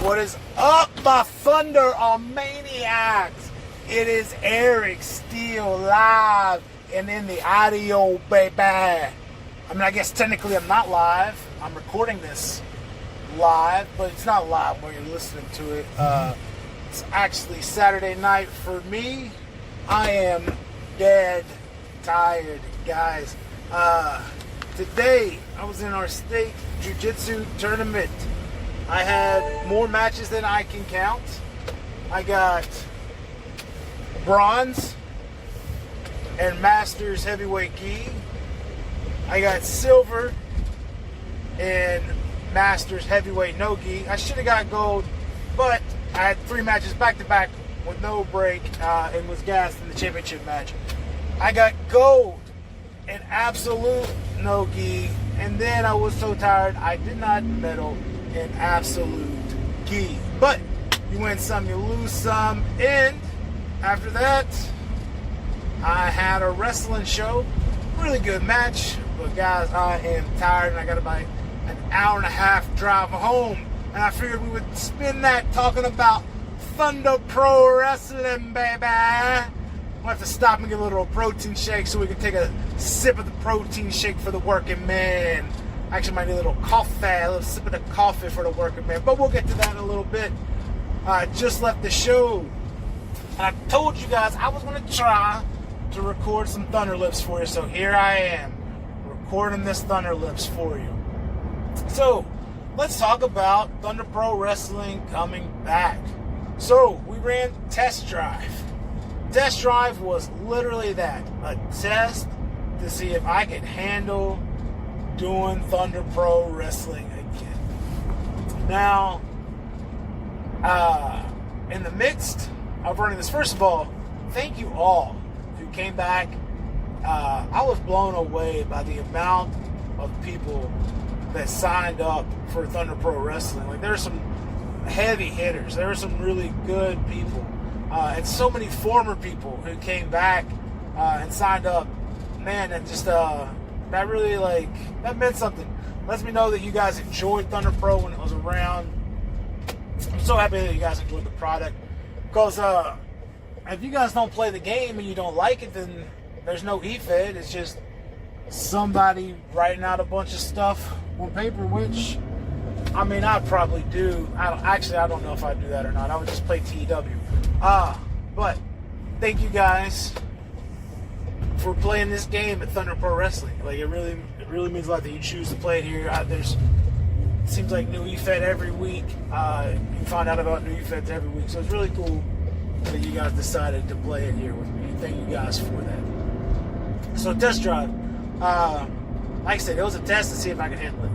What is up, my Thunder Maniacs? It is Eric Steele live and in the audio, baby. I mean, I guess technically I'm not live. I'm recording this live, but it's not live when you're listening to it. It's actually Saturday night for me. I am dead tired, guys. Today, I was in our state jiu-jitsu tournament. I had more matches than I can count. I got bronze and masters heavyweight gi. I got silver and masters heavyweight no gi. I should have got gold, but I had 3 matches back-to-back with no break and was gassed in the championship match. I got gold and absolute no gi, and then I was so tired I did not medal in absolute gi. But you win some, you lose some, and after that I had a wrestling show. Really good match, but guys, I am tired and I got about an hour and a half drive home, and I figured we would spend that talking about Thunder Pro Wrestling, baby. We'll have to stop and get a little protein shake so we can take a sip of the protein shake for the working man. Actually, might need a little coffee, a little sip of the coffee for the working man. But we'll get to that in a little bit. I just left the show. I told you guys I was going to try to record some Thunder Lips for you. So here I am, recording this Thunder Lips for you. So, let's talk about Thunder Pro Wrestling coming back. So, we ran Test Drive. Test Drive was literally that, a test to see if I could handle doing Thunder Pro Wrestling again. Now, in the midst of running this, first of all, thank you all who came back. I was blown away by the amount of people that signed up for Thunder Pro Wrestling. Like, there are some heavy hitters. There are some really good people. And so many former people who came back and signed up. Man, that just, that really, that meant something. Lets me know that you guys enjoyed Thunder Pro when it was around. I'm so happy that you guys enjoyed the product. Because if you guys don't play the game and you don't like it, then there's no e-fed. It's just somebody writing out a bunch of stuff on paper, which, I mean, I'd probably do. I don't know if I'd do that or not. I would just play TEW. But thank you guys for playing this game at Thunder Pro Wrestling. Like, it really means a lot that you choose to play it here. It seems like new eFed every week. You can find out about new eFeds every week. So it's really cool that you guys decided to play it here with me. Thank you guys for that. So Test Drive, like I said, it was a test to see if I could handle it.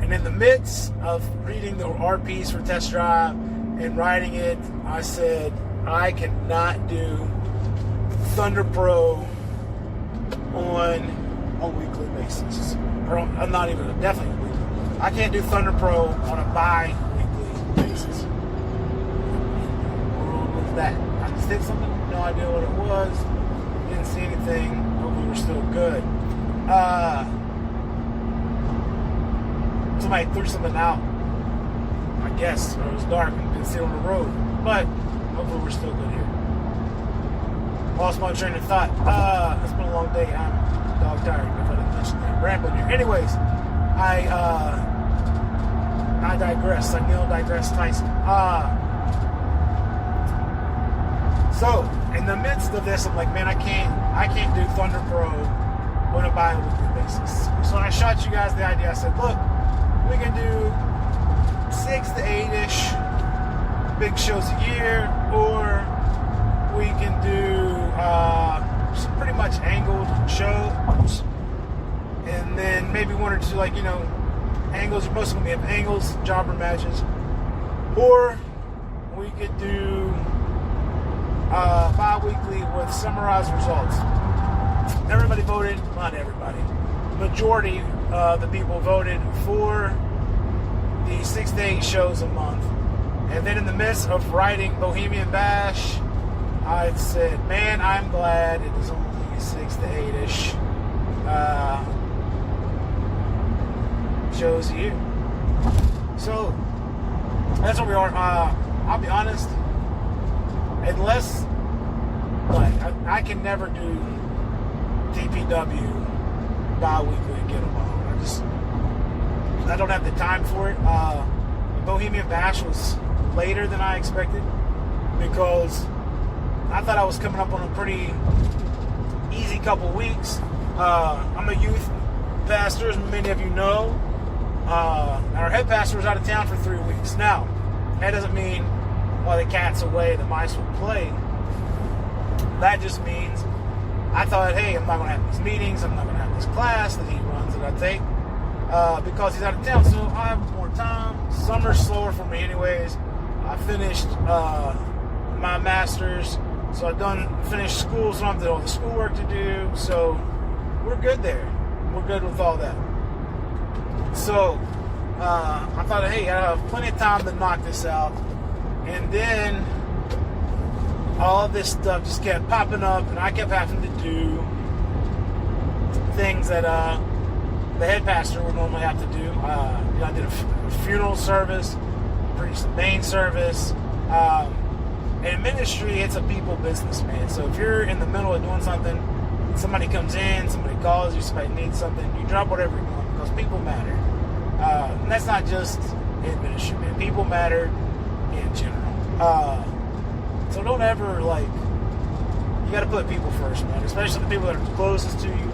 And in the midst of reading the RPs for Test Drive and writing it, I said, I cannot do Thunder Pro on a weekly basis. Or I'm not even, definitely weekly. I can't do Thunder Pro on a bi-weekly basis. What was that? I just did something, no idea what it was. Didn't see anything, but we were still good. Somebody threw something out, I guess, or it was dark and didn't see it on the road. But hopefully we're still good here. Lost my train of thought. It's been a long day. I'm dog tired. If I didn't mention that. Rambling here. Anyways, I digress. Like Neil digress Tyson. So in the midst of this, I'm like, man, I can't do Thunder Pro on a bi-weekly basis. So I shot you guys the idea. I said, look, we can do 6 to 8-ish big shows a year, or we can do some pretty much angled shows, and then maybe 1 or 2, angles. You're mostly going to have angles, jobber matches, or we could do bi-weekly with summarized results. Everybody voted, not everybody, majority of the people voted for the 6 to 8 shows a month. And then in the midst of writing Bohemian Bash, I said, man, I'm glad it is only 6 to 8-ish shows a year. So that's where we are. I'll be honest, unless like I can never do TPW bi-weekly and get them on. I don't have the time for it. The Bohemian Bash was later than I expected because I thought I was coming up on a pretty easy couple weeks. I'm a youth pastor, as many of you know. Our head pastor was out of town for 3 weeks. Now, that doesn't mean while the cat's away, the mice will play. That just means I thought, hey, I'm not going to have these meetings, I'm not going to have this class that he runs that I take because he's out of town, so I have more time. Summer's slower for me anyways. I finished my master's, so I finished school, so I don't have all the schoolwork to do, so we're good there. We're good with all that. So I thought, hey, I have plenty of time to knock this out. And then all of this stuff just kept popping up, and I kept having to do things that the head pastor would normally have to do. I did a funeral service, preached the main service. In ministry, it's a people business, man. So if you're in the middle of doing something, somebody comes in, somebody calls you, somebody needs something, you drop whatever you want because people matter. And that's not just in ministry, man. People matter in general. So don't ever, you got to put people first, man. Especially the people that are closest to you,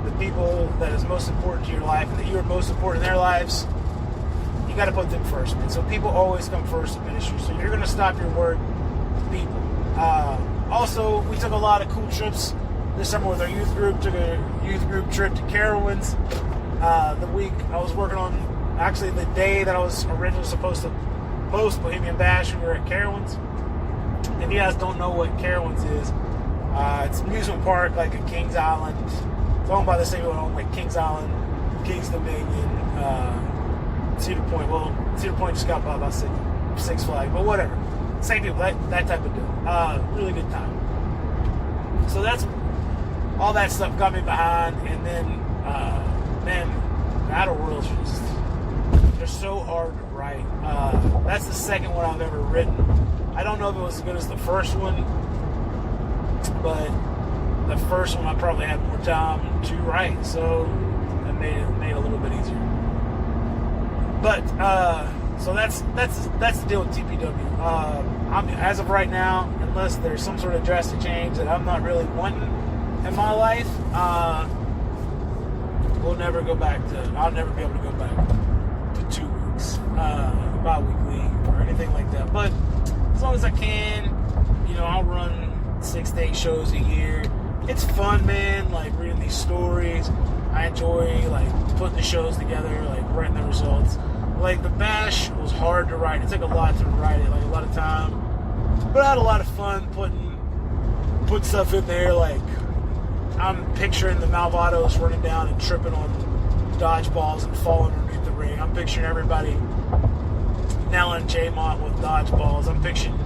the people that is most important to your life, and that you are most important in their lives. You got to put them first, man. So people always come first in ministry. So you're going to stop your word to people. Also, we took a lot of cool trips this summer with our youth group. Took a youth group trip to Carowinds. The week I was working on, actually the day that I was originally supposed to post Bohemian Bash, we were at Carowinds. If you guys don't know what Carowinds is, it's an amusement park like a Kings Island. It's owned by the same people own like Kings Island, Kings Dominion, Cedar Point. Well, Cedar Point just got bought by Six Flags, but whatever. Same people, that type of deal. Really good time. So that's all that stuff got me behind, and then man, battle worlds they're so hard to write. That's the second one I've ever written. I don't know if it was as good as the first one, but the first one I probably had more time to write, so it made it a little bit easier. But so that's the deal with TPW. As of right now, unless there's some sort of drastic change that I'm not really wanting in my life, I'll never be able to go back to 2 weeks, bi-weekly or anything like that. But as long as I can, I'll run 6 to 8 shows a year. It's fun, man, reading these stories. I enjoy, putting the shows together, writing the results. The Bash was hard to write. It took a lot to write it, a lot of time. But I had a lot of fun putting stuff in there, I'm picturing the Malvados running down and tripping on dodgeballs and falling underneath the ring. I'm picturing everybody nailing J-Mont with dodgeballs. I'm picturing,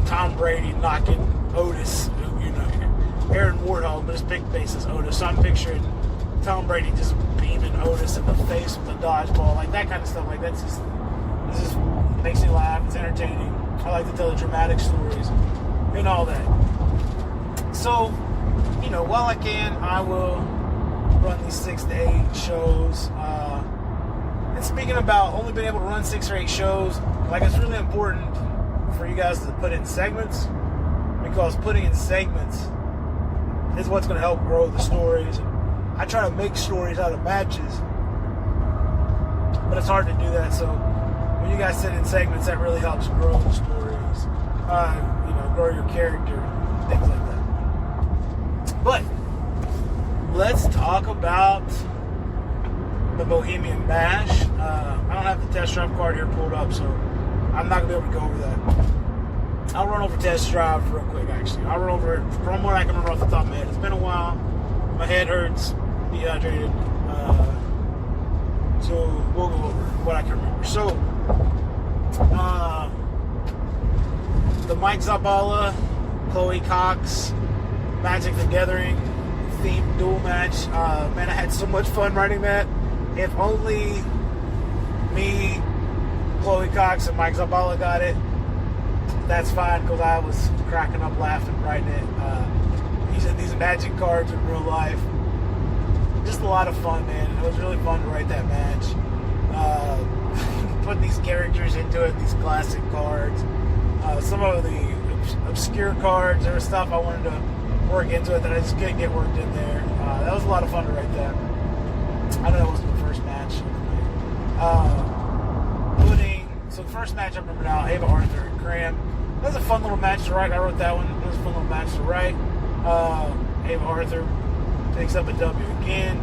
Tom Brady knocking Otis, Aaron Warthog, but his big base is Otis. So I'm picturing Tom Brady just beaming Otis in the face with a dodgeball, that kind of stuff. This just makes me laugh. It's entertaining. I like to tell the dramatic stories and all that. So, while I can, I will run these 6 to 8 shows. And speaking about only being able to run 6 or 8 shows, it's really important for you guys to put in segments, because putting in segments is what's going to help grow the stories. And I try to make stories out of matches, but it's hard to do that. So when you guys send in segments, that really helps grow the stories, grow your character, things like that. But let's talk about the Bohemian Bash. I don't have the test drive card here pulled up, so I'm not going to be able to go over that. I'll run over test drive real quick, actually. I'll run over it from what I can remember off the top of my head. It's been a while. My head hurts, dehydrated. So we'll go over what I can remember. So, the Mike Zabala, Chloe Cox, Magic the Gathering themed duel match. Man, I had so much fun writing that. If only me Chloe Cox and Mike Zabala got it. That's fine because I was cracking up laughing writing it. These magic cards in real life. Just a lot of fun, man. It was really fun to write that match. Put these characters into it, these classic cards. Some of the obscure cards, there was stuff I wanted to work into it that I just couldn't get worked in there. That was a lot of fun to write that. I know that wasn't the first match. So the first match I remember now, Ava Arthur and Graham. That was a fun little match to write. I wrote that one. It was a fun little match to write. Ava Arthur picks up a W again.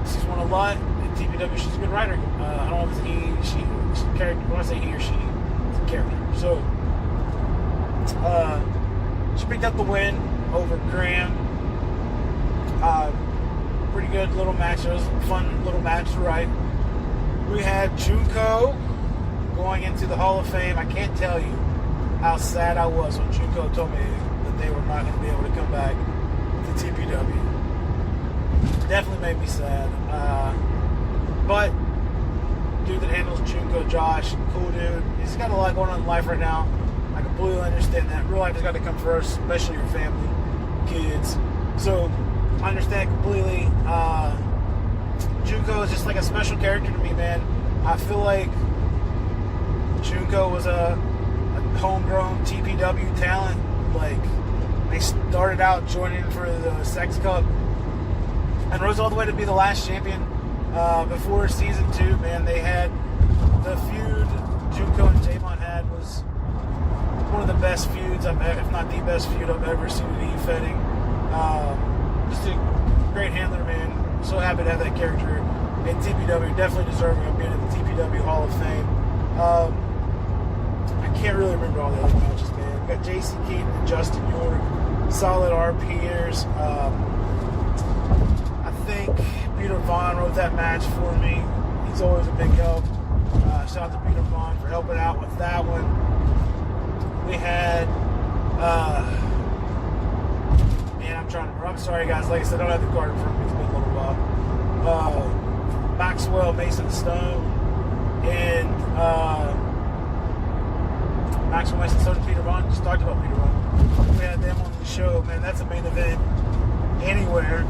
She's won a lot in TPW. She's a good writer. I don't know if it's he, she character. When I say he or she, it's a character. So she picked up the win over Graham. Pretty good little match. It was a fun little match to write. We had Junko going into the Hall of Fame. I can't tell you how sad I was when Junko told me that they were not going to be able to come back to TPW. Definitely made me sad. But dude that handles Junko, Josh, cool dude. He's got a lot going on in life right now. I completely understand that. Real life has got to come first, especially your family, kids. So I understand completely. Junko is just like a special character to me, man. I feel like Junko was a homegrown TPW talent. Like, they started out joining for the Sex Cup and rose all the way to be the last champion. Before season 2, man, they had the feud Junko and Jamon had was one of the best feuds if not the best feud I've ever seen in e-fetting. Just a great handler, man. So happy to have that character in TPW. Definitely deserving of being in the TPW Hall of Fame. I can't really remember all the other matches, man. We got JC Keaton and Justin York, solid RPers. I think Peter Vaughn wrote that match for me. He's always a big help. Shout out to Peter Vaughn for helping out with that one. We had, I'm sorry guys, like I said, I don't have the card in front of me, it's been a little while. Maxwell, Mason Stone, and Maxwell, Mason Stone, and Peter Vaughn. Just talked about Peter Vaughn. We had them on the show, man. That's a main event anywhere.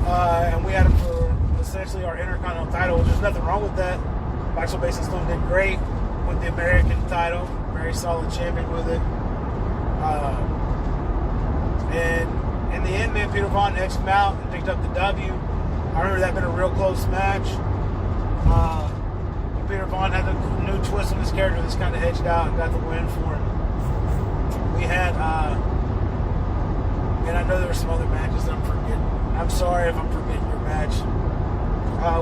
And we had them for essentially our Intercontinental title. There's nothing wrong with that. Maxwell, Mason Stone did great with the American title. Very solid champion with it. And in the end, man, Peter Vaughn edged him out and picked up the W. I remember that being a real close match. Peter Vaughn had a new twist on his character that's kind of edged out and got the win for him. We had, and I know there were some other matches that I'm forgetting. I'm sorry if I'm forgetting your match.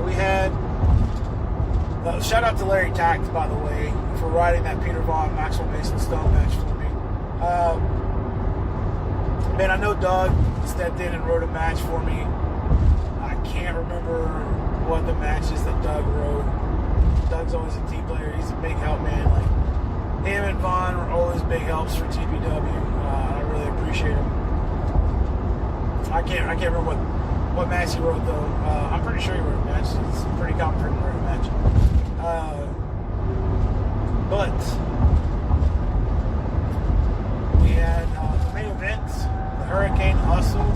We had, shout out to Larry Tact, by the way, for writing that Peter Vaughn, Maxwell Mason Stone match for me. Man, I know Doug stepped in and wrote a match for me. I can't remember what the match is that Doug wrote. Doug's always a team player. He's a big help, man. Like, him and Vaughn are always big helps for TPW. I really appreciate him. I can't remember what match he wrote though. I'm pretty sure he wrote a match. It's pretty common for him to write a match. But we had the main event, the Hurricane Hustle.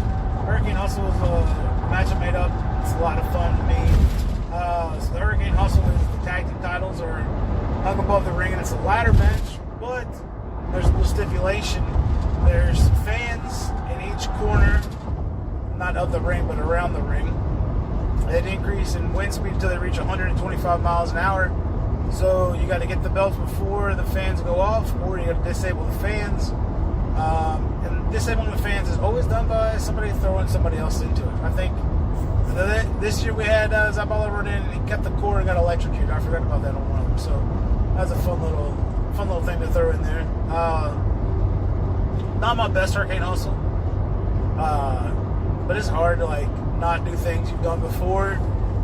Hurricane Hustle was a match I made up. It's a lot of fun to me. So the Hurricane Hustle is the tag team titles are hung above the ring, and it's a ladder match, but there's a little stipulation. There's fans in each corner, not of the ring, but around the ring. It increase in wind speed until they reach 125 miles an hour. So you got to get the belts before the fans go off, or you got to disable the fans. And disabling the fans is always done by somebody throwing somebody else into it. I think this year we had Zabala run in and he kept the cord and got electrocuted. I forgot about that on one of them. So that was a fun little thing to throw in there. Not my best Hurricane Hustle, but it's hard to like not do things you've done before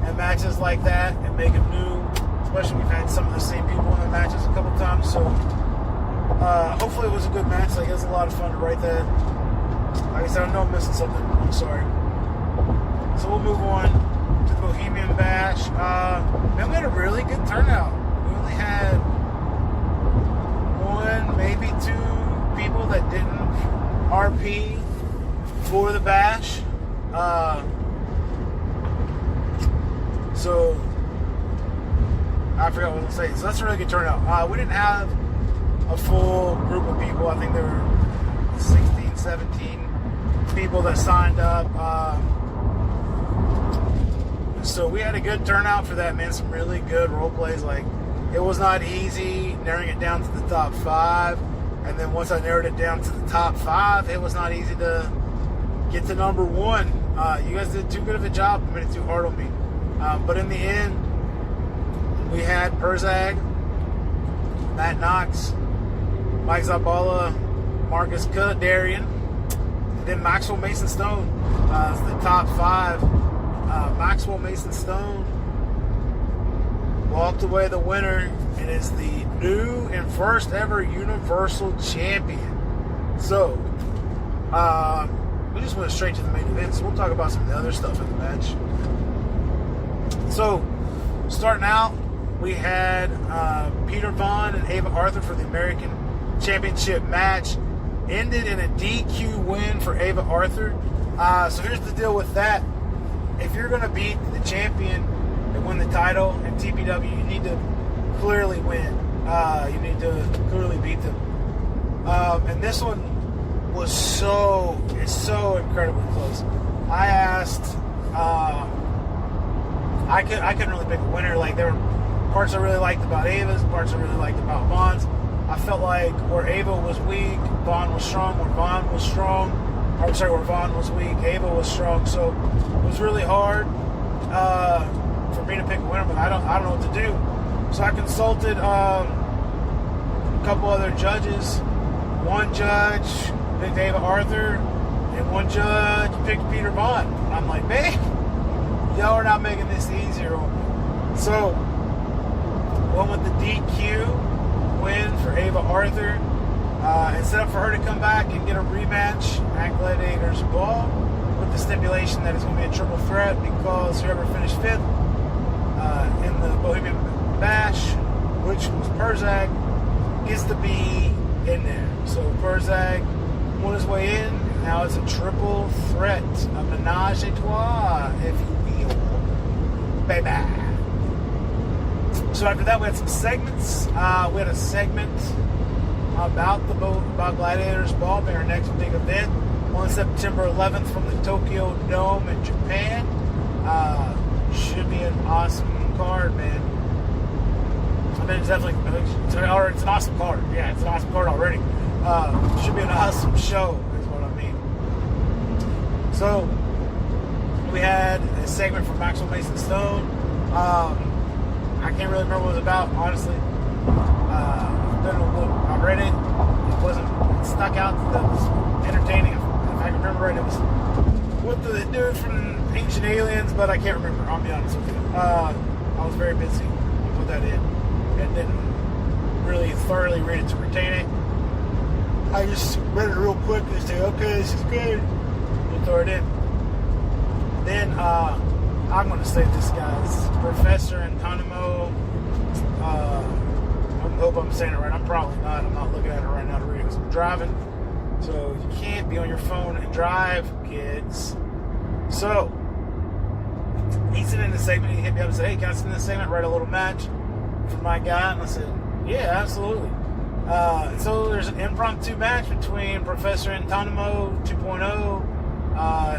and matches like that and make them new. Especially we've had some of the same people in the matches a couple times. So hopefully it was a good match. Like, it was a lot of fun to write that. Like I said, I know I'm missing something. I'm sorry. So we'll move on to the Bohemian Bash. Man, we had a really good turnout. We only had I forgot what I was going to say. So that's a really good turnout. We didn't have a full group of people. I think there were 16, 17 people that signed up. So we had a good turnout for that, man. Some really good role plays. Like, it was not easy narrowing it down to the top 5. And then once I narrowed it down to the top 5, it was not easy to get to number 1. You guys did too good of a job. You made it too hard on me. But in the end, we had Perzag, Matt Knox, Mike Zabala, Marcus Darian, and then Maxwell Mason Stone is the top 5. Maxwell Mason Stone walked away the winner and is the new and first ever Universal Champion. So, we just went straight to the main event, so we'll talk about some of the other stuff in the match. So, starting out, we had Peter Vaughn and Ava Arthur for the American Championship match. Ended in a DQ win for Ava Arthur. So here's the deal with that. If you're going to beat the champion and win the title in TPW, you need to clearly win. You need to clearly beat them. And this one was so incredibly close. I asked, I couldn't really pick a winner. Like, there were parts I really liked about Ava's, parts I really liked about Vaughn's. I felt like where Ava was weak, Vaughn was strong. Where Vaughn was weak, Ava was strong. So it was really hard for me to pick a winner, but I don't know what to do. So I consulted a couple other judges. One judge picked Ava Arthur, and one judge picked Peter Vaughn. I'm like, man, y'all are not making this easier on me. So went with the DQ win for Ava Arthur, and set up for her to come back and get a rematch at Gladiators Ball, with the stipulation that it's going to be a triple threat, because whoever finished 5th in the Bohemian Bash, which was Perzag, gets to be in there. So Perzag won his way in, and now it's a triple threat, a menage a trois, if you will, baby. So after that, we had some segments. We had a segment about Gladiators Ball, being our next big event on September 11th from the Tokyo Dome in Japan. Should be an awesome card, man. I mean, it's definitely, it's an awesome card. Yeah, it's an awesome card already. Should be an awesome show, is what I mean. So we had a segment from Maxwell Mason Stone. I can't really remember what it was about, honestly. I read it. It wasn't stuck out. That was entertaining. If I can remember right, it was with the dude from Ancient Aliens, but I can't remember. I'll be honest with you. I was very busy to put that in and didn't really thoroughly read it to retain it. I just read it real quick and said, okay, this is good. We'll throw it in. Then, I'm going to say this, guys. Professor Antonimo. I hope I'm saying it right. I'm probably not. I'm not looking at it right now to read it because I'm driving. So you can't be on your phone and drive, kids. So he sent in the segment. He hit me up and said, hey, can I send this segment, write a little match for my guy? And I said, yeah, absolutely. So there's an impromptu match between Professor Antonimo 2.0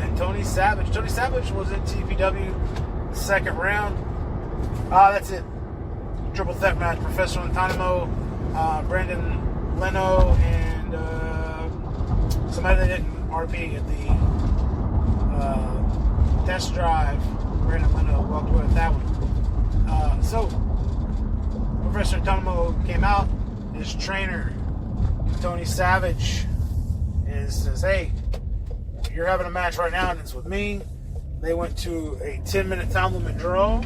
and Tony Savage. Tony Savage was in TPW second round. That's it. Triple threat match. Professor Antonimo, Brandon Leno, and somebody that didn't RP at the test drive. Brandon Leno walked away with that one. So Professor Antonimo came out. His trainer, Tony Savage, says, hey, you're having a match right now, and it's with me. They went to a 10-minute time limit draw.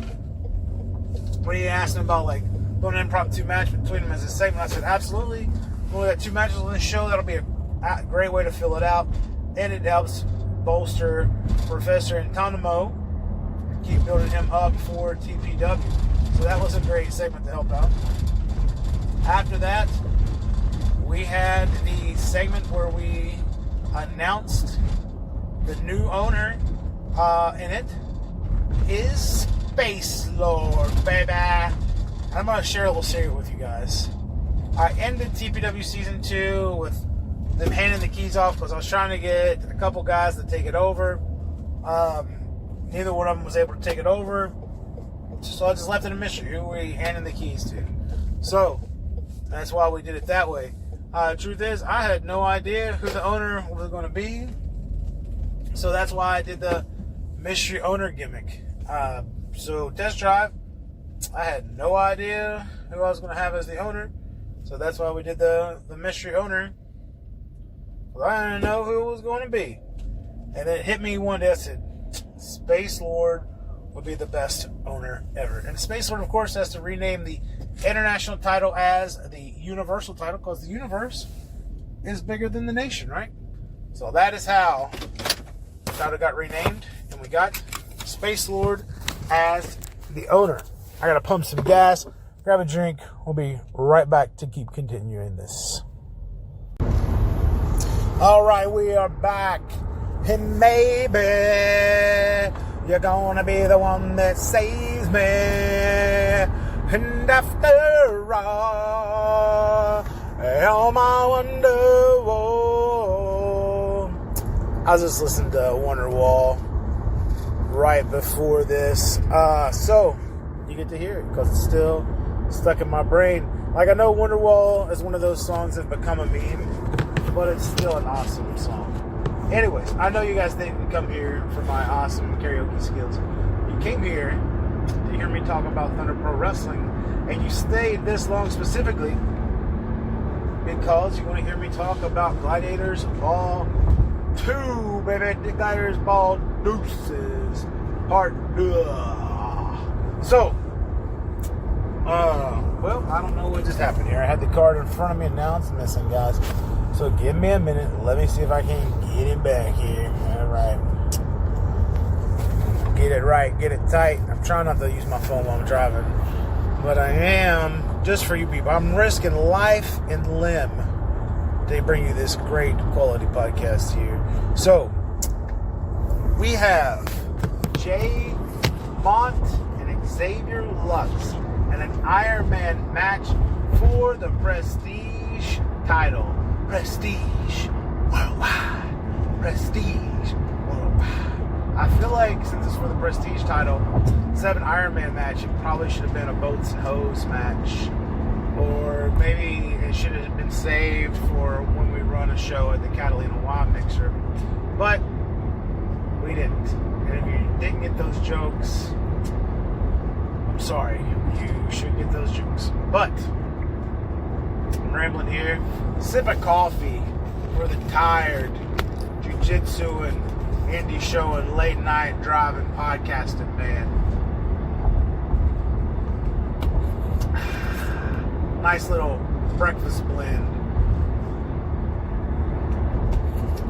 When he asked him about, like, doing an impromptu match between them as a segment, I said, absolutely. We only got 2 matches on this show. That'll be a great way to fill it out. And it helps bolster Professor Antonimo, keep building him up for TPW. So that was a great segment to help out. After that, we had the segment where we announced the new owner, and it is Space Lord, baby. I I'm going to share a little secret with you guys. I ended TPW Season 2 with them handing the keys off because I was trying to get a couple guys to take it over. Neither one of them was able to take it over. So I just left it a mystery who we handing the keys to. So that's why we did it that way. Truth is, I had no idea who the owner was going to be. So that's why I did the mystery owner gimmick. So test drive, I had no idea who I was going to have as the owner. So that's why we did the mystery owner. Well, I didn't know who it was going to be. And then it hit me one day. I said, Space Lord would be the best owner ever. And Space Lord, of course, has to rename the international title as the universal title because the universe is bigger than the nation, right? So that is how the title got renamed. And we got Space Lord as the owner. I got to pump some gas, grab a drink. We'll be right back to keep continuing this. All right, we are back. And maybe you're gonna be the one that saves me. And after all my Wonderwall. I was just listening to Wonderwall right before this. So you get to hear it because it's still stuck in my brain. Like, I know Wonderwall is one of those songs that become a meme, but it's still an awesome song. Anyways, I know you guys didn't come here for my awesome karaoke skills. You came here to hear me talk about Thunder Pro Wrestling, and you stayed this long specifically because you want to hear me talk about Gladiators Ball 2, baby. Gladiators Ball Deuces, Part 2. So, well, I don't know what just happened here. I had the card in front of me and now it's missing, guys. So give me a minute. Let me see if I can get it back here. All right. Get it right. Get it tight. I'm trying not to use my phone while I'm driving. But I am, just for you people, I'm risking life and limb to bring you this great quality podcast here. So, we have Jay Mont and Xavier Lux and an Iron Man match for the Prestige title. Prestige Worldwide. Prestige Worldwide. I feel like since it's for the Prestige title, instead of an Iron Man match, it probably should have been a Boats and Hose match. Or maybe it should have been saved for when we run a show at the Catalina Wine Mixer. But we didn't. And if you didn't get those jokes, I'm sorry. You should get those jokes. But I'm rambling here. Sip of coffee for the tired jiu-jitsu and indie show and late night driving podcasting man. Nice little breakfast blend.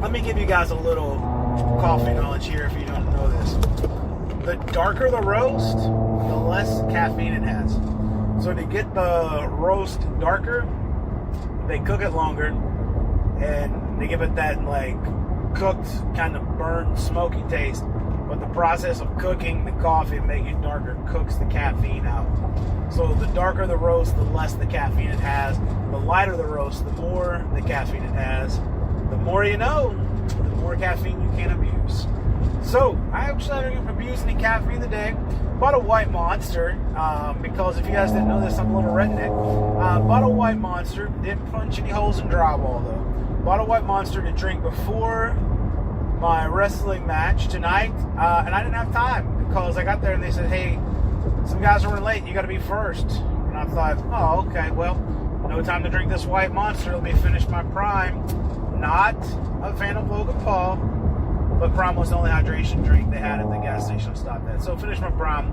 Let me give you guys a little coffee knowledge here if you don't know this. The darker the roast, the less caffeine it has. So to get the roast darker, they cook it longer and they give it that like cooked kind of burnt smoky taste. But the process of cooking the coffee and making it darker cooks the caffeine out. So the darker the roast, the less the caffeine it has. The lighter the roast, the more the caffeine it has. The more you know, the more caffeine you can abuse. So I actually didn't abuse any caffeine today. Bought a White Monster because if you guys didn't know this, I'm a little redneck. Bought a White Monster. Didn't punch any holes in drywall though. Bought a White Monster to drink before my wrestling match tonight, and I didn't have time because I got there and they said, hey, some guys are running late, you got to be first. And I thought, oh, okay, well, no time to drink this White Monster. Let me finish my Prime. Not a fan of Logan Paul, but Prime was the only hydration drink they had at the gas station I stopped at. So finished my Prime.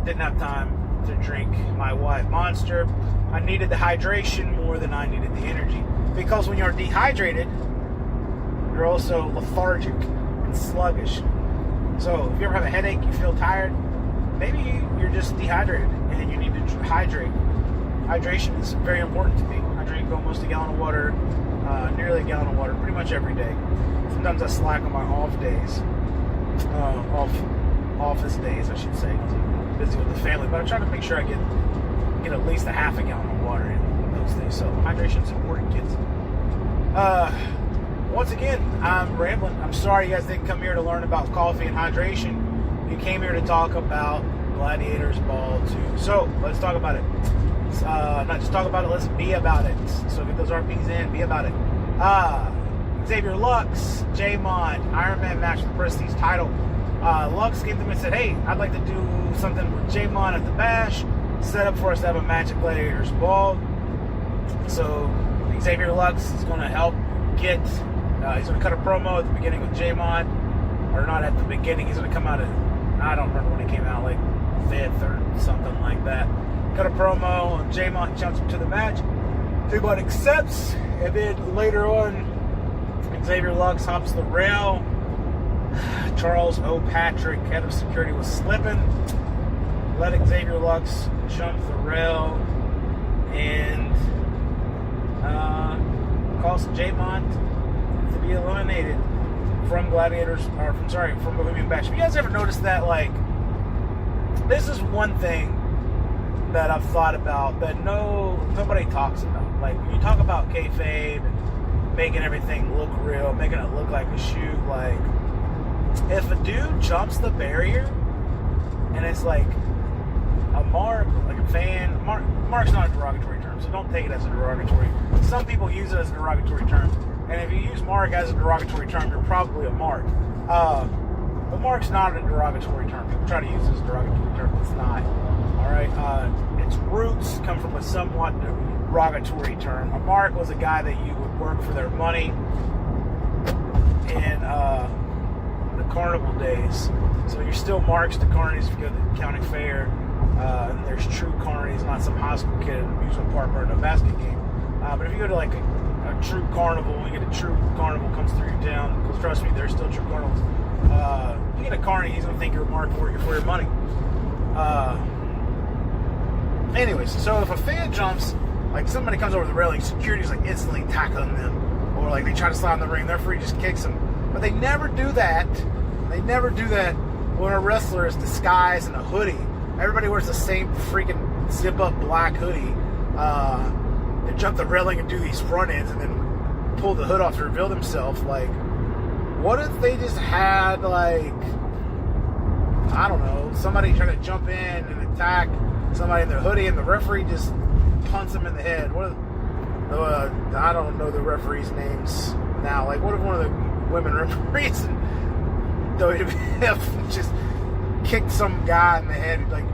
Didn't have time to drink my White Monster. I needed the hydration more than I needed the energy. Because when you're dehydrated, you're also lethargic and sluggish. So if you ever have a headache, you feel tired, maybe you're just dehydrated and you need to hydrate. Hydration is very important to me. I drink almost a gallon of water, nearly a gallon of water, pretty much every day. Sometimes I slack on my off days, office days, I should say. busy with the family, but I try to make sure I get at least a half a gallon of water in those days. So hydration's important, kids. Once again, I'm rambling. I'm sorry you guys didn't come here to learn about coffee and hydration. You came here to talk about Gladiators Ball 2. So let's talk about it. Not just talk about it, let's be about it. So get those RPs in, be about it. Xavier Lux, J-Mod, Iron Man match for the Prestige title. Lux came to me and said, hey, I'd like to do something with J-Mod at the Bash. Set up for us to have a match at Gladiators Ball. So Xavier Lux is going to help get, he's going to cut a promo at the beginning with J-Mod. Or not at the beginning, he's going to come out at, I don't remember when he came out, like 5th or something like that. Cut a promo, and J-Mod jumps into the match. J-Mod accepts, and then later on, Xavier Lux hops the rail. Charles O. Patrick, head of security, was slipping. Let Xavier Lux jump the rail and caused J-Mod to be eliminated from Gladiators, or from Bohemian Bash. Have you guys ever noticed that, like, this is one thing that I've thought about that nobody talks about. Like, when you talk about kayfabe and making everything look real, making it look like a shoot, like, if a dude jumps the barrier and it's like a mark, like a fan, mark's not a derogatory term, so don't take it as a derogatory. Some people use it as a derogatory term, and if you use mark as a derogatory term, you're probably a mark. But mark's not a derogatory term. People try to use it as a derogatory term, it's not. Alright, its roots come from a somewhat derogatory term. A mark was a guy that you would work for their money in the carnival days. So you're still marks to carnies if you go to the county fair. And there's true carnies, not some high school kid at an amusement park or in a basket game. But if you go to like a true carnival, and you get a true carnival comes through your town, because trust me, there's still true carnivals. You get a carny, he's gonna think you're a mark working for your money. Anyways, so if a fan jumps, like somebody comes over the railing, security's like instantly tackling them, or like they try to slide in the ring, their referee just kicks them. But they never do that. They never do that when a wrestler is disguised in a hoodie. Everybody wears the same freaking zip-up black hoodie. They jump the railing and do these front ends and then pull the hood off to reveal themselves. Like, what if they just had, like, I don't know, somebody trying to jump in and attack somebody in their hoodie and the referee just punts them in the head? What if, I don't know the referees' names now. Like, what if one of the women referees in WWF just kicked some guy in the head? Like,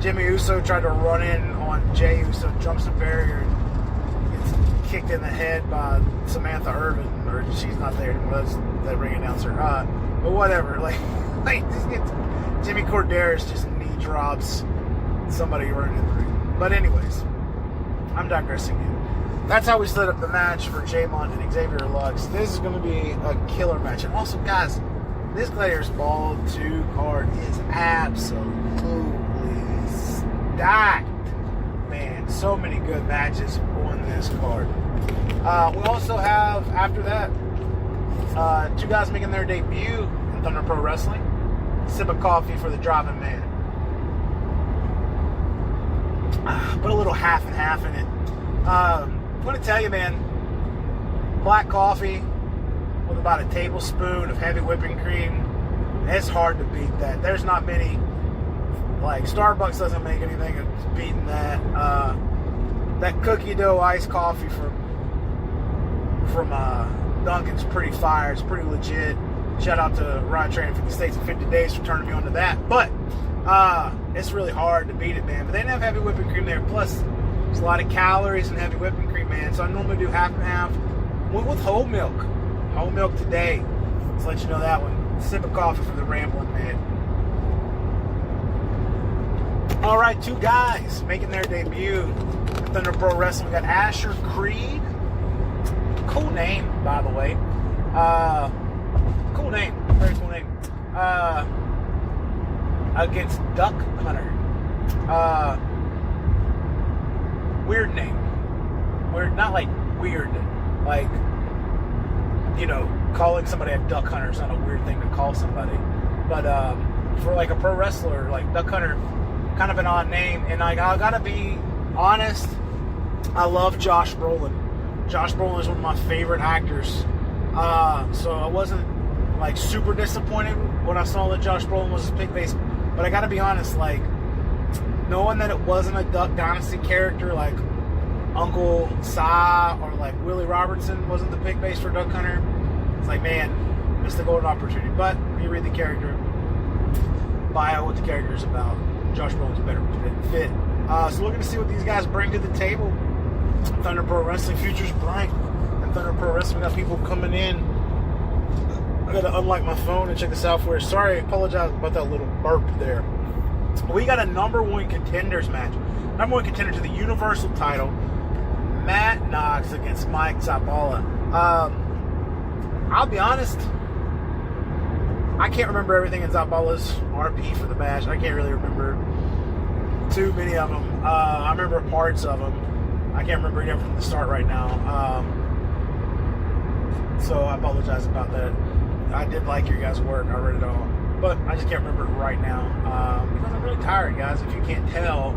Jimmy Uso tried to run in on Jey Uso, jumps the barrier, and gets kicked in the head by Samantha Irvin, or she's not there anymore, that's that ring announcer. But whatever, like just gets Jimmy Corderas just knee drops somebody running in the ring. But anyways, I'm digressing here. That's how we set up the match for J-Mod and Xavier Lux. This is going to be a killer match. And also, guys, this Gladiators Ball 2 card is absolutely stacked. Man, so many good matches on this card. We also have, after that, two guys making their debut in Thunder Pro Wrestling. Sip of coffee for the driving man. Put a little half and half in it. I'm going to tell you, man, black coffee with about a tablespoon of heavy whipping cream, it's hard to beat that. There's not many, like Starbucks doesn't make anything that's beating that. That cookie dough iced coffee from Dunkin's pretty fire. It's pretty legit. Shout out to Ryan Training 50 States in 50 Days for turning me on to that. But it's really hard to beat it, man. But they didn't have heavy whipping cream there. Plus, there's a lot of calories in heavy whipping cream, man. So I normally do half and half. Went with whole milk. Whole milk today. Let's let you know that one. Sip of coffee for the rambling man. All right, two guys making their debut at Thunder Pro Wrestling. We got Asher Creed. Cool name, by the way. Cool name. Very cool name. Against Duck Hunter. Weird name. Weird, not like weird. Like, you know, calling somebody a Duck Hunter is not a weird thing to call somebody. But for like a pro wrestler, like Duck Hunter kind of an odd name. And like, I gotta be honest, I love Josh Brolin. Josh Brolin is one of my favorite actors. So I wasn't like super disappointed when I saw that Josh Brolin was his pick base. But I gotta be honest, like, knowing that it wasn't a Duck Dynasty character like Uncle Si or like Willie Robertson wasn't the pick base for Duck Hunter, it's like, man, missed the golden opportunity. But when you read the character bio, what the character is about, Josh Brolin's a better fit. So we're going to see what these guys bring to the table. Thunder Pro Wrestling Future's bright. And Thunder Pro Wrestling, we got people coming in. I got to unlock my phone and check this out for you. Sorry, I apologize about that little burp there. We got a number one contenders match. Number one contender to the Universal title, Matt Knox against Mike Zabala. I'll be honest, I can't remember everything in Zabala's RP for the match. I can't really remember too many of them. I remember parts of them. I can't remember them from the start right now. So I apologize about that. I did like your guys' work. I read it all. But I just can't remember it right now. Because I'm really tired, guys. If you can't tell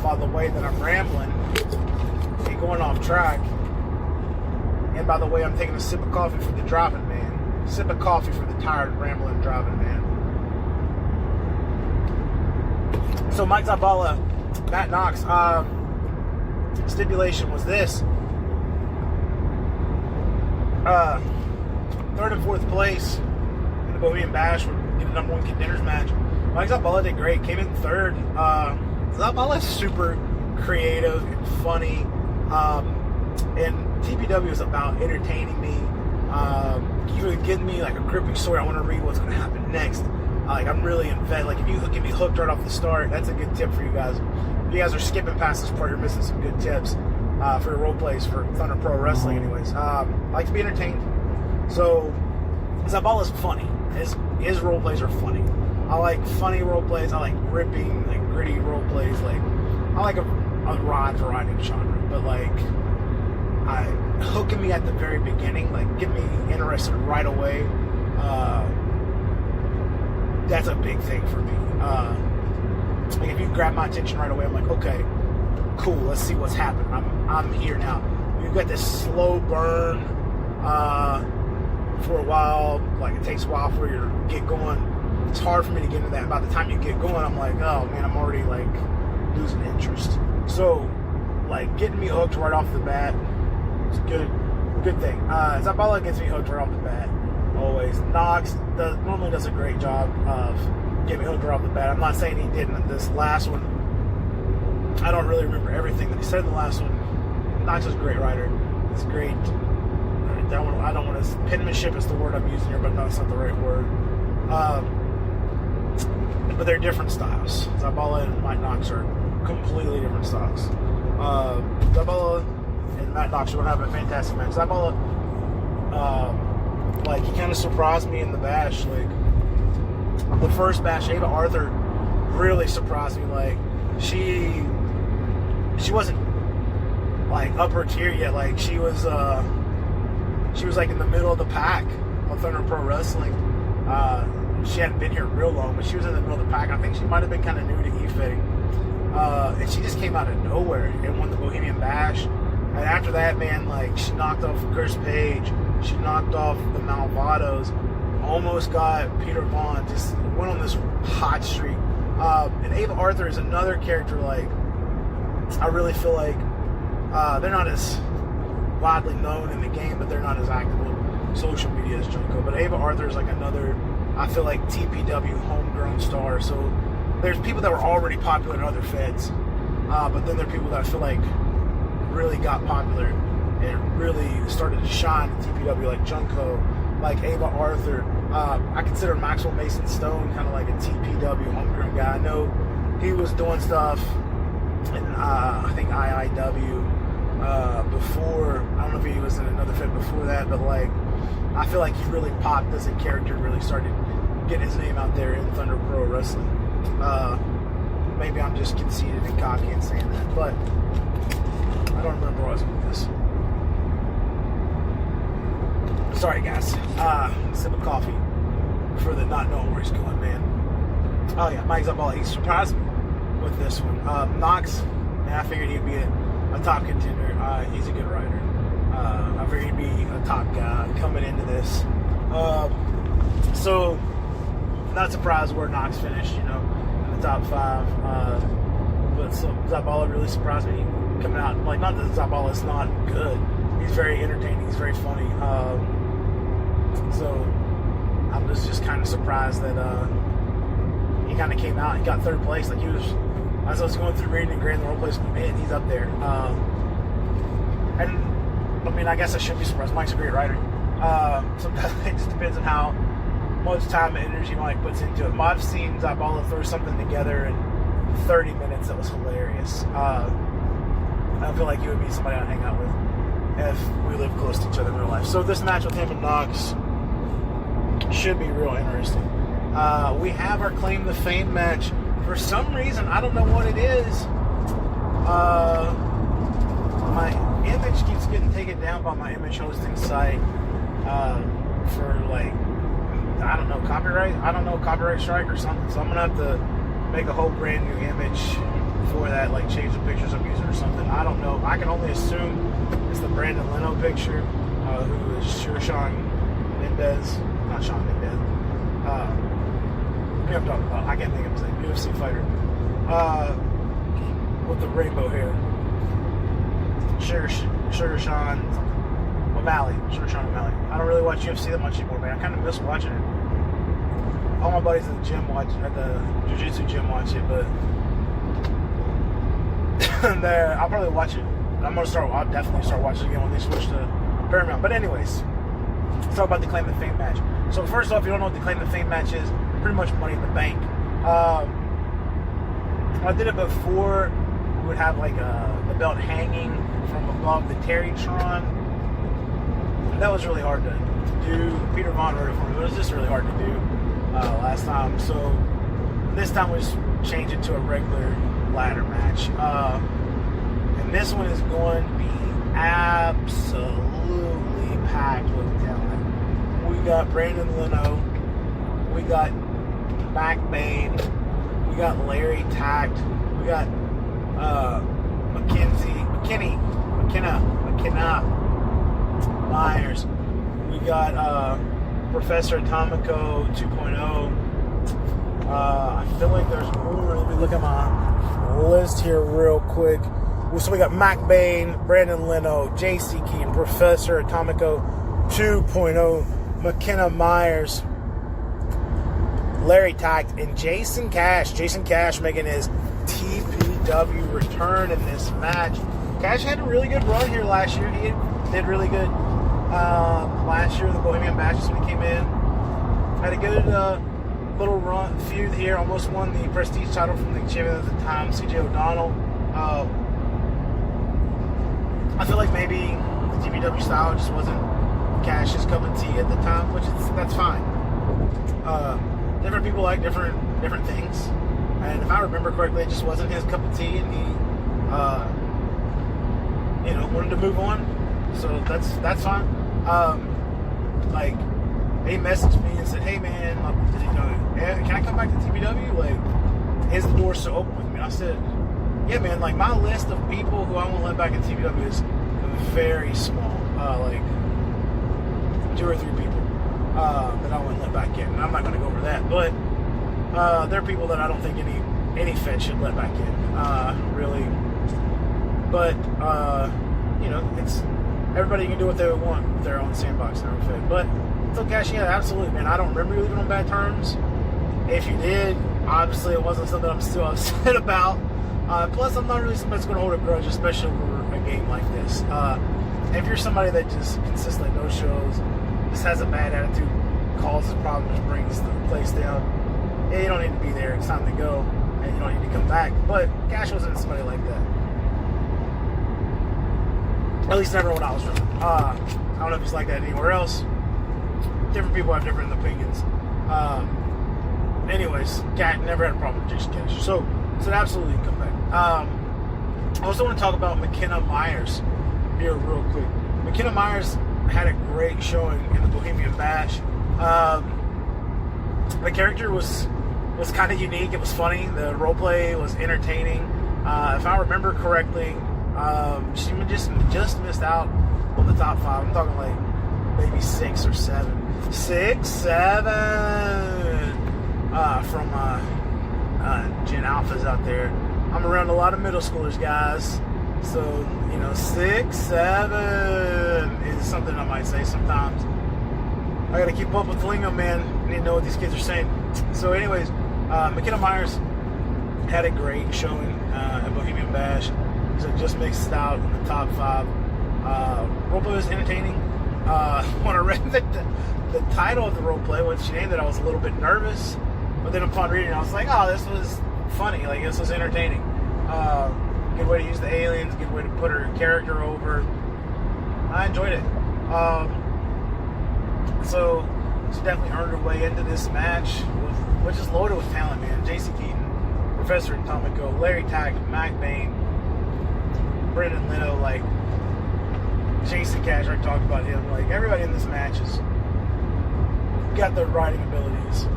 by the way that I'm rambling and going off track. And by the way, I'm taking a sip of coffee for the driving man. Sip of coffee for the tired, rambling, driving man. So Mike Zabala, Matt Knox, stipulation was this. Third and fourth place in the Bohemian Bash would get a number one contenders match. Mike Zabala did great, came in third. Zabala's super creative and funny. And TPW is about entertaining me. You're giving me like a gripping story. I want to read what's going to happen next. Like, I'm really invested. Like, if you get me hooked right off the start, that's a good tip for you guys. If you guys are skipping past this part, you're missing some good tips for your role plays for Thunder Pro Wrestling. Anyways, I like to be entertained. So Zabala's funny. His role plays are funny. I like funny role plays. I like gripping, like gritty role plays. Like, I like a wide variety of genre, but like, hooking me at the very beginning, like get me interested right away. That's a big thing for me. Like, if you grab my attention right away, I'm like, okay, cool. Let's see what's happening. I'm here now. You've got this slow burn for a while. Like, it takes a while for you to get going. It's hard for me to get into that. By the time you get going, I'm like, oh man, I'm already like losing interest. So, like, getting me hooked right off the bat, it's a good thing. Zabala gets me hooked right off the bat, always. Knox normally does a great job of getting me hooked right off the bat. I'm not saying he didn't in this last one. I don't really remember everything that he said in the last one. Knox is a great writer. It's great. I don't want to, penmanship is the word I'm using here, but no, it's not the right word. But they're different styles. Zabala and Mike Knox are completely different styles. Zabala and Matt Knox are going to have a fantastic match. Zabala, like, he kind of surprised me in the bash. Like, the first bash, Ava Arthur really surprised me. Like, she wasn't like upper tier yet. Like, she was like in the middle of the pack of Thunder Pro Wrestling. She hadn't been here real long, but she was in the middle of the pack. I think she might have been kind of new to Ife. And she just came out of nowhere and won the Bohemian Bash. And after that, man, like, she knocked off Chris Page. She knocked off the Malvados. Almost got Peter Vaughn. Just went on this hot streak. And Ava Arthur is another character, like, I really feel like they're not as widely known in the game, but they're not as active on social media as Junko. But Ava Arthur is like another, I feel like, TPW homegrown star. So there's people that were already popular in other feds, but then there are people that I feel like really got popular and really started to shine in TPW, like Junko, like Ava Arthur. I consider Maxwell Mason Stone kind of like a TPW homegrown guy. I know he was doing stuff in, I think, IIW before. I don't know if he was in another fed before that, but like, I feel like he really popped as a character, really started getting his name out there in Thunder Pro Wrestling. Maybe I'm just conceited and cocky in saying that, but I don't remember where I was with this. Sorry, guys. Sip of coffee for the not knowing where he's going, man. Oh yeah, Mike Zabala, he surprised me with this one. Knox, man, I figured he'd be a top contender. He's a good rider. I figured he'd be a top guy coming into this. So, not surprised where Knox finished, in the top 5. But Zabala really surprised me coming out. Like, not that Zabala's not good. He's very entertaining. He's very funny. So, I was just kind of surprised that he kind of came out. He got 3rd place. Like, he was, as I was going through reading and grading the role plays, man, he's up there. And, I mean, I guess I shouldn't be surprised. Mike's a great rider. Sometimes it just depends on how much time and energy Mike puts into it. I've seen Zabala throw something together in 30 minutes that was hilarious. I feel like he would be somebody I'd hang out with if we lived close to each other in real life. So this match with him and Knox should be real interesting. We have our Claim to Fame match. For some reason, I don't know what it is. My image keeps getting taken down by my image hosting site for, like, I don't know, copyright? I don't know, copyright strike or something. So I'm going to have to make a whole brand new image for that, like change the pictures I'm using or something. I don't know. I can only assume it's the Brandon Leno picture, who is Sean Mendez. Not Sean Mendez. Who I'm talking about? I can't think of his name. UFC fighter. With the rainbow hair. Sugar Sean O'Malley. Sugar Sean O'Malley. I don't really watch UFC that much anymore, man. I kind of miss watching it. All my buddies at the gym at the jiu-jitsu gym watch it, but I'll probably watch it. I'll definitely start watching it again when they switch to Paramount. But anyways, let's talk about the Claim to Fame match. So first off, if you don't know what the Claim to Fame match is, pretty much Money in the Bank. I did it before. We would have like the belt hanging from above the Terrytron. That was really hard to do. Peter Vaughn wrote it for me, but it was just really hard to do last time. So this time we just changed it to a regular ladder match. And this one is going to be absolutely packed with talent. We got Brandon Leno. We got Mac Bain. We got Larry Tact. We got McKenna Myers. We got Professor Atomico 2.0. I feel like there's more. Let me look at my list here real quick. So we got Mac Bain, Brandon Leno, JC Keaton, Professor Atomico 2.0, McKenna Myers, Larry Tact, and Jason Cash. Jason Cash making his TPW return in this match. Cash had a really good run here last year. He did really good last year in the Bohemian matches when he came in. Had a good little run feud here. Almost won the prestige title from the champion at the time, CJ O'Donnell. I feel like maybe the TPW style just wasn't Cash's cup of tea at the time, that's fine. Different people like different things, and if I remember correctly, it just wasn't his cup of tea, and he, wanted to move on. So that's fine. Like, he messaged me and said, "Hey man, can I come back to TPW? Like, his door's so open with me." And I said, "Yeah, man. Like, my list of people who I want to let back in TPW is very small. Like 2 or 3 people that I want to let back in. And I'm not going to go over that, but there are people that I don't think any Fed should let back in. Really, but it's everybody can do what they want with their own sandbox and their own Fed. But so Cash, yeah, absolutely, man. I don't remember you leaving on bad terms. If you did, obviously it wasn't something I'm still upset about. Plus, I'm not really somebody that's going to hold a grudge, especially over a game like this. If you're somebody that just consistently no shows, just has a bad attitude, causes problems, brings the place down, yeah, you don't need to be there. It's time to go, and you don't need to come back. But Cash wasn't somebody like that. At least never when I was running. I don't know if he's like that anywhere else. Different people have different opinions. Anyways, Cat never had a problem with Jason Cash. So absolutely come back. I also want to talk about McKenna Myers here real quick. McKenna Myers had a great showing in the Bohemian Bash. The character was was kind of unique. It was funny. The role play was entertaining. If I remember correctly, she just missed out on the top 5. I'm talking like maybe 6 or 7. 6, 7 from Gen Alphas out there. I'm around a lot of middle schoolers, guys. So, 6, 7 is something I might say sometimes. I gotta keep up with the lingo, man. I need to know what these kids are saying. So, anyways, McKenna Myers had a great showing at Bohemian Bash. So just mixed out in the top 5. Roleplay was entertaining. When I read the title of the roleplay, when she named it, I was a little bit nervous. But then upon reading it, I was like, oh, this was funny. Like, this was entertaining. Good way to use the aliens. Good way to put her character over. I enjoyed it. So she definitely earned her way into this match, which is loaded with talent, man. J.C. Keaton, Professor Atomico, Larry Tack, Mac Bain, Brendan Leno, like Jason Cash. I talked about him. Like, everybody in this match has got the writing abilities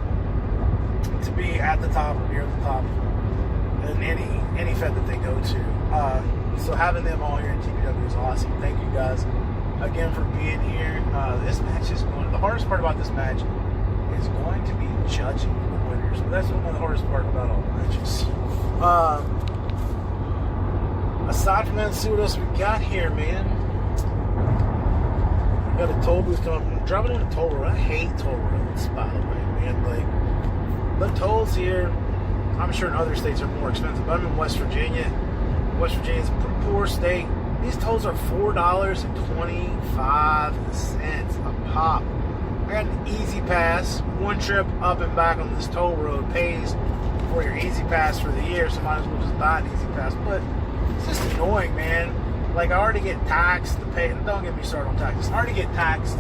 to be at the top or near the top in any fed that they go to. So having them all here in TPW is awesome. Thank you guys again for being here. This match is the hardest part about this match is going to be judging the winners. That's one of the hardest part about all the matches. Aside from that, let's see what else we got here, man. We got a toll booth coming. I'm driving on a toll road. I hate toll roads, by the way, man. Like, the tolls here, I'm sure in other states are more expensive, but I'm in West Virginia. West Virginia's a pretty poor state. These tolls are $4.25 a pop. I got an Easy Pass. One trip up and back on this toll road pays for your Easy Pass for the year, so might as well just buy an Easy Pass. But it's just annoying, man. Like, I already get taxed to pay. Don't get me started on taxes. I already get taxed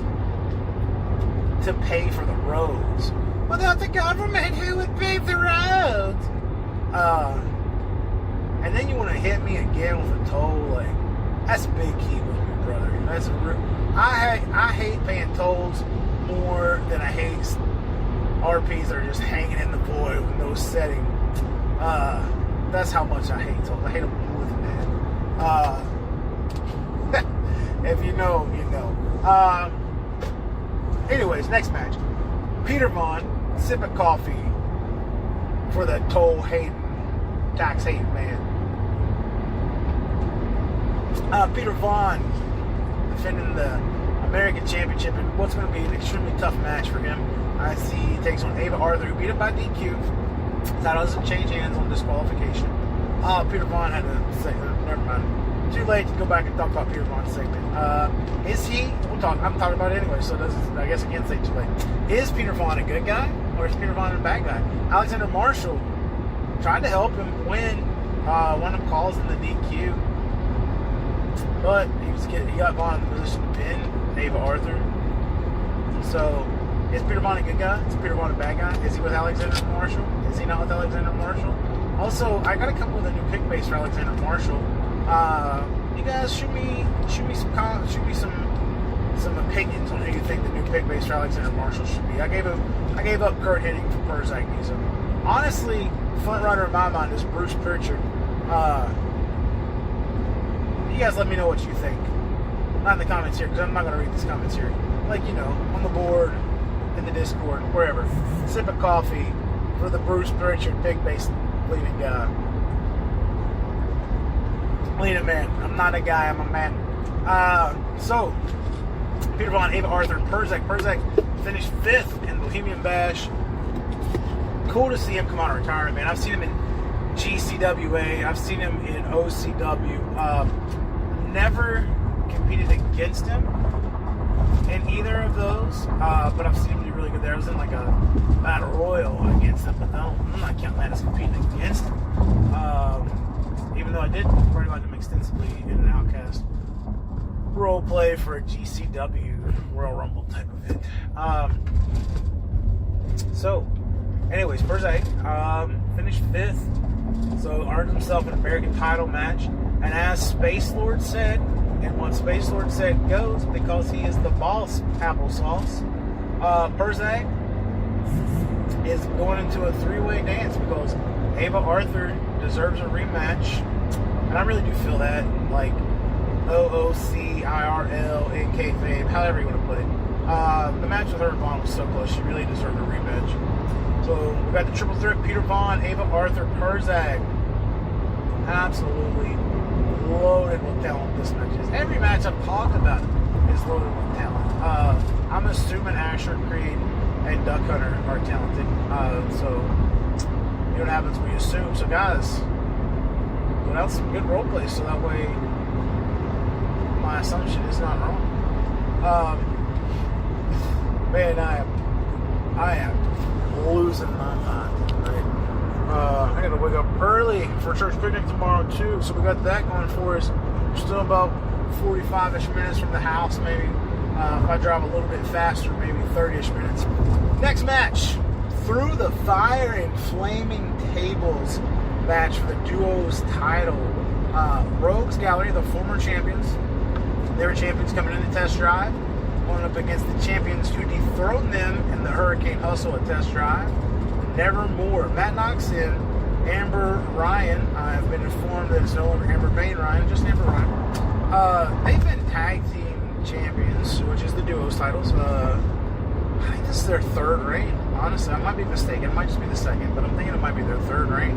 to pay for the roads without the government who would pave the roads. And then you want to hit me again with a toll. Like, that's a big key with me, brother. That's I hate paying tolls more than I hate RPs that are just hanging in the void with no setting. That's how much I hate tolls. I hate them more than that. If you know, you know. Anyways, next match. Peter Vaughn, sipping coffee for the toll hating, tax hating man. Peter Vaughn defending the American Championship in what's going to be an extremely tough match for him. I see he takes on Ava Arthur, who beat him by DQ. That doesn't change hands on disqualification. Peter Vaughn had to say, never mind. Too late to go back and talk about Peter Vaughn's segment. Is he? I'm talking about it anyway, so I guess I can't say too late. Is Peter Vaughn a good guy, or is Peter Vaughn a bad guy? Alexander Marshall tried to help him win one of them calls in the DQ, but he got Vaughn in the position to pin Ava Arthur. So, is Peter Vaughn a good guy? Is Peter Vaughn a bad guy? Is he with Alexander Marshall? Is he not with Alexander Marshall? Also, I got to come up with a new pick base for Alexander Marshall. You guys shoot me some opinions on who you think the new pick base for Alexander Marshall should be. I gave up Kurt Hennig for Perzak. Honestly, front runner in my mind is Bruce Pritchard. You guys let me know what you think. Not in the comments here, because I'm not going to read these comments here. Like, on the board, in the Discord, wherever. Sip of coffee for the Bruce Pritchard pick base leading guy. Leading man. I'm not a guy, I'm a man. So, Peter Vaughn, Ava Arthur, and Perzak. Perzak finished 5th in Bohemian Bash. Cool to see him come out of retirement, man. I've seen him in GCWA. I've seen him in OCW. Never competed against him in either of those, but I've seen him do really good there. I was in like a battle royal against him, but no, I'm not counting that as competing against him. Even though I did write about him extensively in an Outcast role play for a GCW Royal Rumble type event. So, anyways, Perzak finished 5th, so earned himself an American title match. And as Space Lord said, and what Space Lord said goes, because he is the boss, applesauce. Perzak is going into a three-way dance because Ava Arthur deserves a rematch. And I really do feel that, like, OOCIRL in kayfabe, however you want to put it. The match with her and Vaughn was so close. She really deserved a rematch. So we got the triple threat: Peter Vaughn, Ava Arthur, Perzak. Absolutely loaded with talent. This match is. Every match I've talked about is loaded with talent. I'm assuming Asher, Creed, and Duck Hunter are talented. So you know what happens when you assume. So guys, put out some good role plays so that way my assumption is not wrong. Man, I am losing my mind tonight. I gotta wake up early for church picnic tomorrow too, so we got that going for us. We're still about 45-ish minutes from the house, maybe. If I drive a little bit faster, maybe 30-ish minutes. Next match, Through the Fire and Flaming Tables match for the duos title. Rogues Gallery, the former champions. They were champions coming in the test drive. Going up against the champions who dethroned them in the Hurricane Hustle at test drive. Nevermore. Matt Knox and Amber Ryan. I've been informed that it's no longer Amber Payne Ryan, just Amber Ryan. They've been tag team champions, which is the duos titles. I think this is their third reign. Honestly, I might be mistaken. It might just be the second, but I'm thinking it might be their third reign.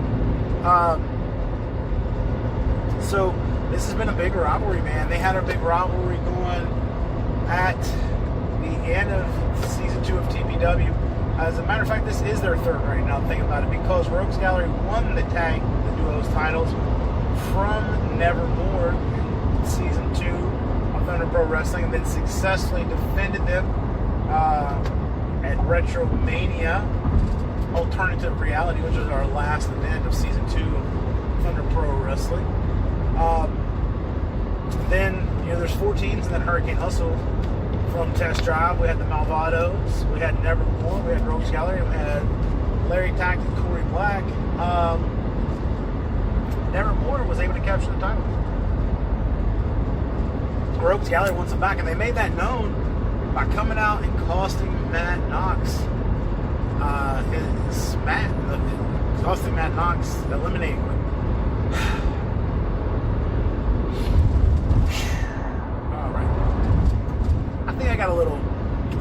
So this has been a big rivalry, man. They had a big rivalry going at the end of season 2 of TPW. As a matter of fact, this is their third reign. Now think about it, because Rogues Gallery won the duos titles from Nevermore in season 2 of Thunder Pro Wrestling, and then successfully defended them at Retromania Alternative Reality, which was our last event of season 2 of Thunder Pro Wrestling. Then, there's 4 teams in that Hurricane Hustle from Test Drive. We had the Malvados, we had Nevermore, we had Rogues Gallery, and we had Larry Tact and Corey Black. Nevermore was able to capture the title. Rogues Gallery wants it back, and they made that known by coming out and costing Matt Knox costing Matt Knox, eliminating him. I think I got a little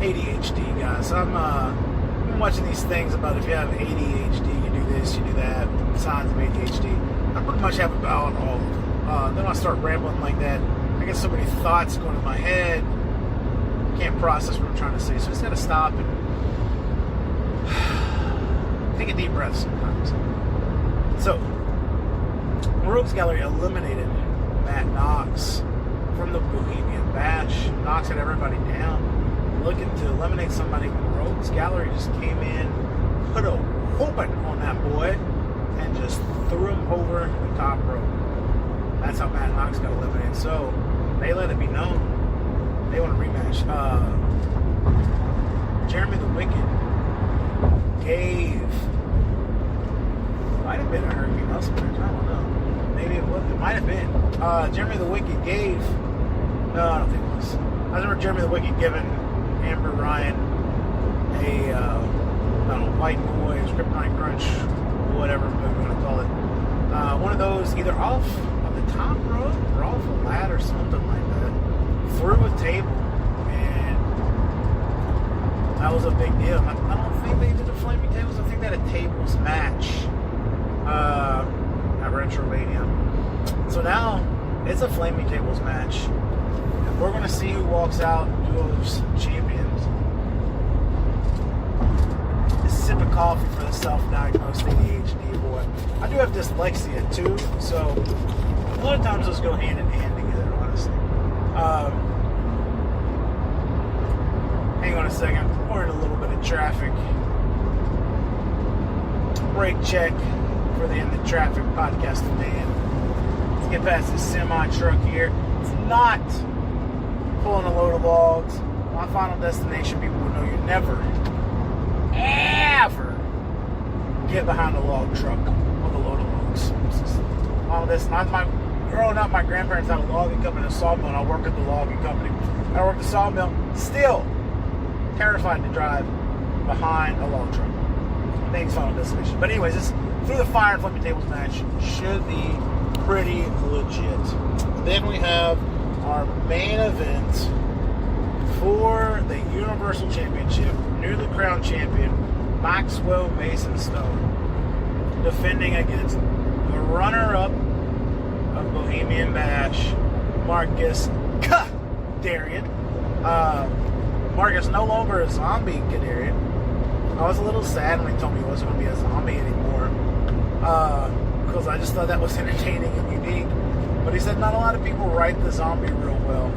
ADHD, guys. I'm watching these things about if you have ADHD, you do this, you do that, signs of ADHD. I pretty much have about all of them. Then I start rambling like that. I get so many thoughts going in my head. Can't process what I'm trying to say, so I just got to stop and take a deep breath sometimes. So, Rogues Gallery eliminated Matt Knox from the Bohemian Bash. Knox had everybody down, looking to eliminate somebody. Rogues Gallery just came in, put a whooping on that boy, and just threw him over the top rope. That's how Matt Knox got eliminated. So they let it be known they want a rematch. Jeremy the Wicked might have been a Hurricane Hustle match, I don't know. Maybe it was. It might have been. Jeremy the Wicked gave. No, I don't think it was. I remember Jeremy the Wicked giving Amber Ryan a white noise, kryptonite crunch, whatever move you want to call it. One of those either off of the top rope or off a ladder, something like that. Through a table, and that was a big deal. I don't think they did the flaming tables. I think they had a tables match at Retromania. So now it's a flaming tables match, and we're going to see who walks out duos champions. A sip of coffee for the self-diagnosed ADHD boy. I do have dyslexia too, so a lot of times those go hand in hand together, honestly. Hang on a second. We're in a little bit of traffic. Brake check for the End of Traffic podcast today. Let's get past this semi-truck here. It's not pulling a load of logs. My final destination, people will know you never, ever get behind a log truck with a load of logs. All this, growing up, my grandparents had a logging company, a sawmill, and I worked at the logging company. I worked at the sawmill, still terrified to drive behind a log truck. I think it's Final Destination. But anyways, this Through the Fire and Flipping Tables match should be pretty legit. Then we have our main event for the Universal Championship. Newly crowned champion Maxwell Mason Stone defending against the runner-up of Bohemian Bash, Marcus Kadarian. Marcus no longer a zombie Kadarian. I was a little sad when he told me he wasn't going to be a zombie anymore, because I just thought that was entertaining and unique. But he said not a lot of people write the zombie real well.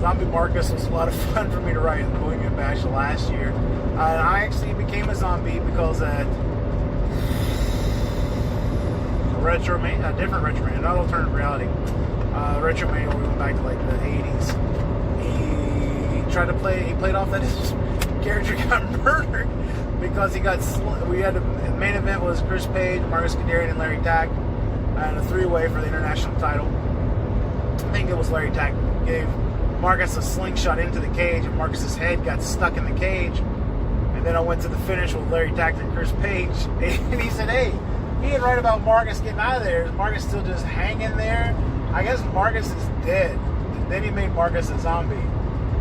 Zombie Marcus was a lot of fun for me to write in the Bohemian Bash last year. And I actually became a zombie because at a different Retromania, not Alternative Reality, Retromania, we went back to like the 80s. He played off that his character got murdered because he got, the main event was Chris Page, Marcus Kadarian, and Larry Tack, and a 3-way for the international title. I think it was Larry Tack gave Marcus a slingshot into the cage, and Marcus's head got stuck in the cage. And then I went to the finish with Larry Tack and Chris Page, and he said, hey, he didn't write about Marcus getting out of there. Is Marcus still just hanging there? I guess Marcus is dead. And then he made Marcus a zombie.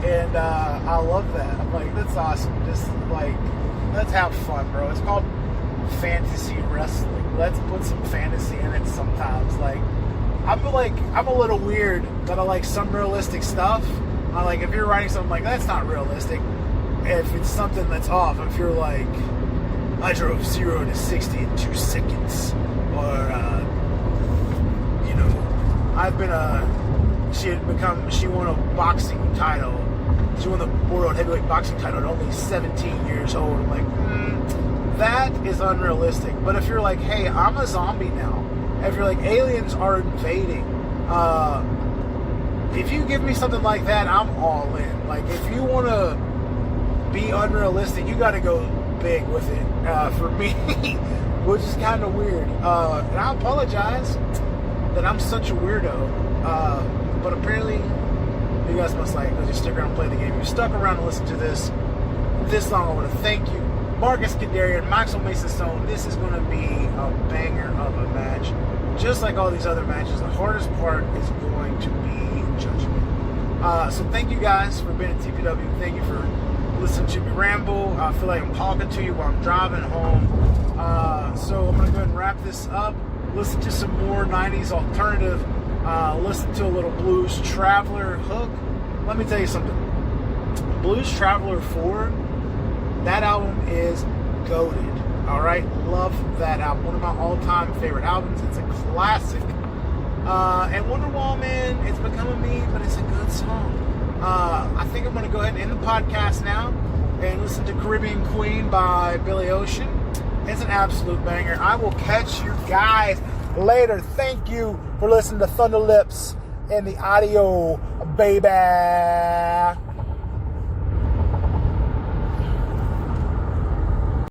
And I love that. I'm like, that's awesome. Just like, let's have fun, bro. It's called fantasy wrestling. Let's put some fantasy in it sometimes. Like, I feel like I'm a little weird that I like some realistic stuff. I like, if you're writing something like that's not realistic, if it's something that's off, if you're like, I drove 0 to 60 in 2 seconds, or she won a boxing title. She won the world heavyweight boxing title at only 17 years old. I'm like, that is unrealistic. But if you're like, hey, I'm a zombie now. If you're like, aliens are invading, if you give me something like that, I'm all in. Like, if you want to be unrealistic, you got to go big with it, for me, which is kind of weird. And I apologize that I'm such a weirdo, but apparently you guys must like, because you stick around and play the game. You stuck around and listen to this long. I want to thank you. Marcus Kadarian, Maxwell Mason Stone. This is going to be a banger of a match. Just like all these other matches, the hardest part is going to be judgment. So thank you guys for being at TPW. Thank you for listening to me ramble. I feel like I'm talking to you while I'm driving home. So I'm going to go ahead and wrap this up. Listen to some more 90s alternative. Listen to a little Blues Traveler hook. Let me tell you something. Blues Traveler 4, that album is goated. Alright? Love that album. One of my all-time favorite albums. It's a classic. And Wonder Woman, it's become a meme, but it's a good song. I think I'm going to go ahead and end the podcast now and listen to Caribbean Queen by Billy Ocean. It's an absolute banger. I will catch you guys later. Thank you for listening to Thunder Lips and the audio, baby.